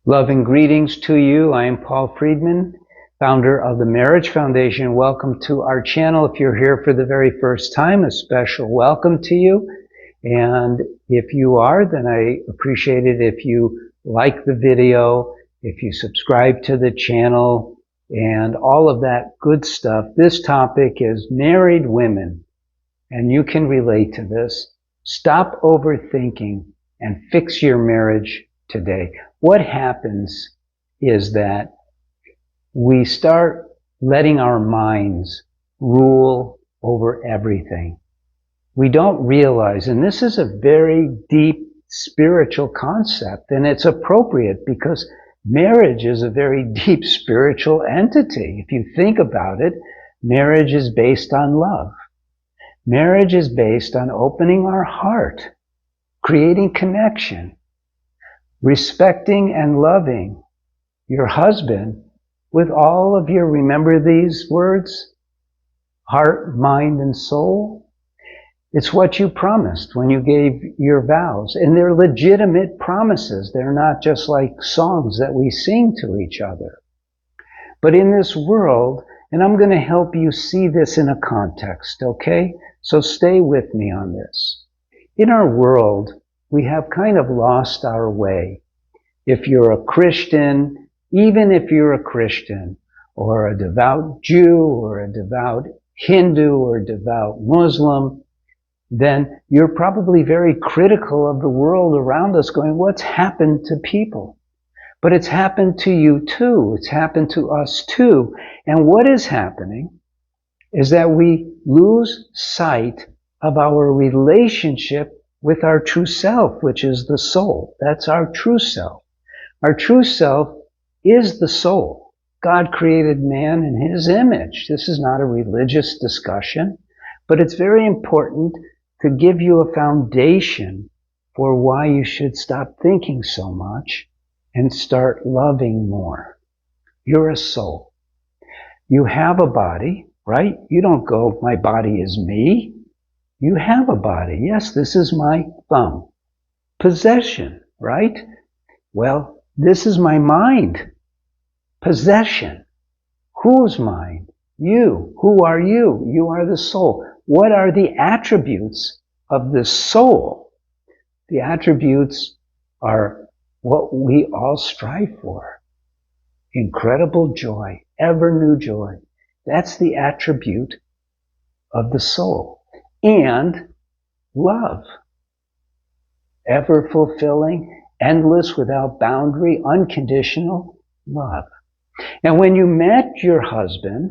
Love and greetings to you. I am Paul Friedman, founder of the Marriage Foundation. Welcome to our channel. If you're here for the very first time, a special welcome to you. And if you are, then I appreciate it if you like the video, if you subscribe to the channel, and all of that good stuff. This topic is married women, and you can relate to this. Stop overthinking and fix your marriage today. What happens is that we start letting our minds rule over everything. We don't realize, and this is a very deep spiritual concept, and it's appropriate because marriage is a very deep spiritual entity. If you think about it, marriage is based on love. Marriage is based on opening our heart, creating connection, respecting and loving your husband with all of your, remember these words? Heart, mind, and soul. It's what you promised when you gave your vows. And they're legitimate promises. They're not just like songs that we sing to each other. But in this world, and I'm going to help you see this in a context, okay? So stay with me on this. In our world, we have kind of lost our way. If you're a Christian, even if you're a Christian, or a devout Jew, or a devout Hindu, or a devout Muslim, then you're probably very critical of the world around us, going, what's happened to people? But it's happened to you too. It's happened to us too. And what is happening is that we lose sight of our relationship with our true self, which is the soul. That's our true self. Our true self is the soul. God created man in his image. This is not a religious discussion, but it's very important to give you a foundation for why you should stop thinking so much and start loving more. You're a soul. You have a body, right? You don't go, my body is me. You have a body. Yes, this is my thumb. Possession, right? Well, this is my mind. Possession. Whose mind? You. Who are you? You are the soul. What are the attributes of the soul? The attributes are what we all strive for. Incredible joy, ever new joy. That's the attribute of the soul. And love. Ever fulfilling, endless, without boundary, unconditional love. And when you met your husband,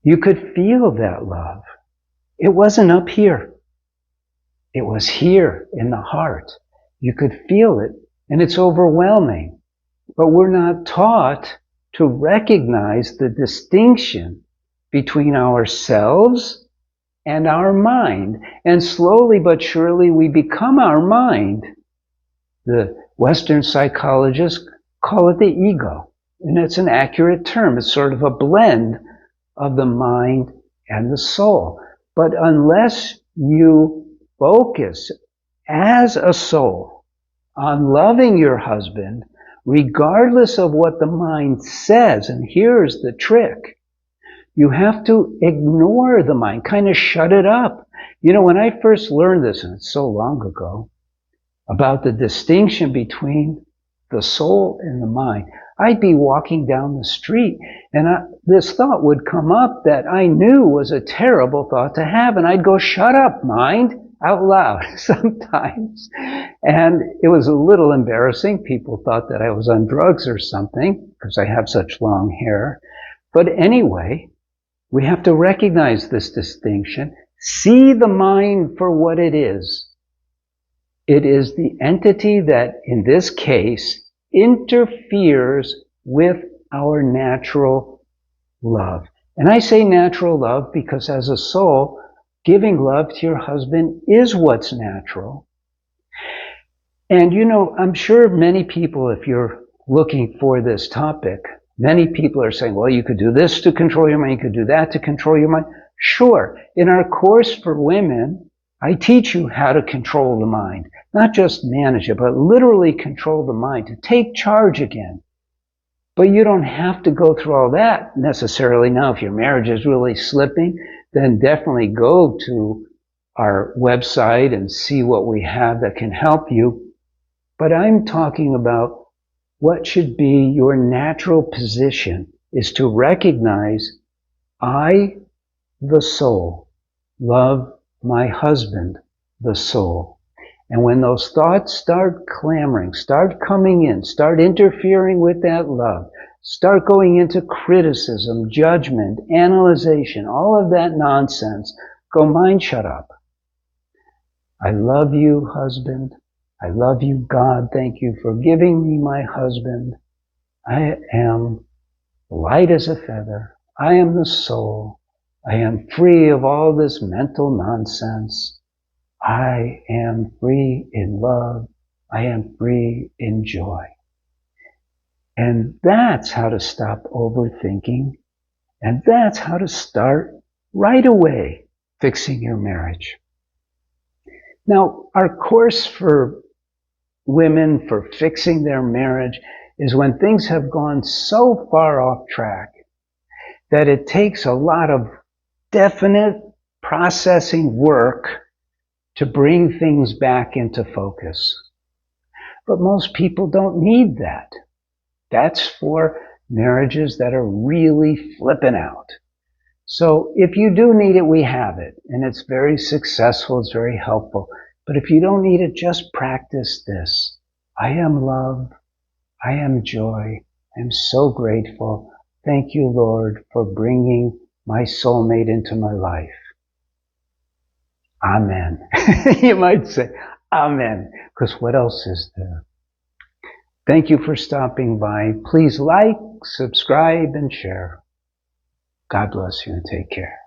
you could feel that love. It wasn't up here. It was here in the heart. You could feel it, and it's overwhelming. But we're not taught to recognize the distinction between ourselves and our mind. And slowly but surely we become our mind. The Western psychologists call it the ego. And it's an accurate term. It's sort of a blend of the mind and the soul. But unless you focus as a soul on loving your husband, regardless of what the mind says, and here's the trick, you have to ignore the mind, kind of shut it up. You know, when I first learned this, and it's so long ago, about the distinction between the soul and the mind, I'd be walking down the street and this thought would come up that I knew was a terrible thought to have, and I'd go, shut up, mind, out loud sometimes. And it was a little embarrassing. People thought that I was on drugs or something because I have such long hair. But anyway, we have to recognize this distinction. See the mind for what it is. It is the entity that, in this case, interferes with our natural love. And I say natural love because as a soul, giving love to your husband is what's natural. And you know, I'm sure many people, if you're looking for this topic, many people are saying, well, you could do this to control your mind, you could do that to control your mind. Sure, in our course for women, I teach you how to control the mind. Not just manage it, but literally control the mind, to take charge again. But you don't have to go through all that necessarily. Now, if your marriage is really slipping, then definitely go to our website and see what we have that can help you. But I'm talking about what should be your natural position is to recognize, I, the soul, love my husband, the soul. And when those thoughts start clamoring, start coming in, start interfering with that love, start going into criticism, judgment, analyzation, all of that nonsense, go, mind, shut up. I love you, husband. I love you, God. Thank you for giving me my husband. I am light as a feather. I am the soul. I am free of all this mental nonsense. I am free in love. I am free in joy. And that's how to stop overthinking. And that's how to start right away fixing your marriage. Now, our course for women for fixing their marriage is when things have gone so far off track that it takes a lot of definite processing work to bring things back into focus. But most people don't need that. That's for marriages that are really flipping out. So if you do need it, we have it. And it's very successful, it's very helpful. But if you don't need it, just practice this. I am love. I am joy. I'm so grateful. Thank you, Lord, for bringing my soulmate into my life. Amen. You might say, Amen, because what else is there? Thank you for stopping by. Please like, subscribe, and share. God bless you and take care.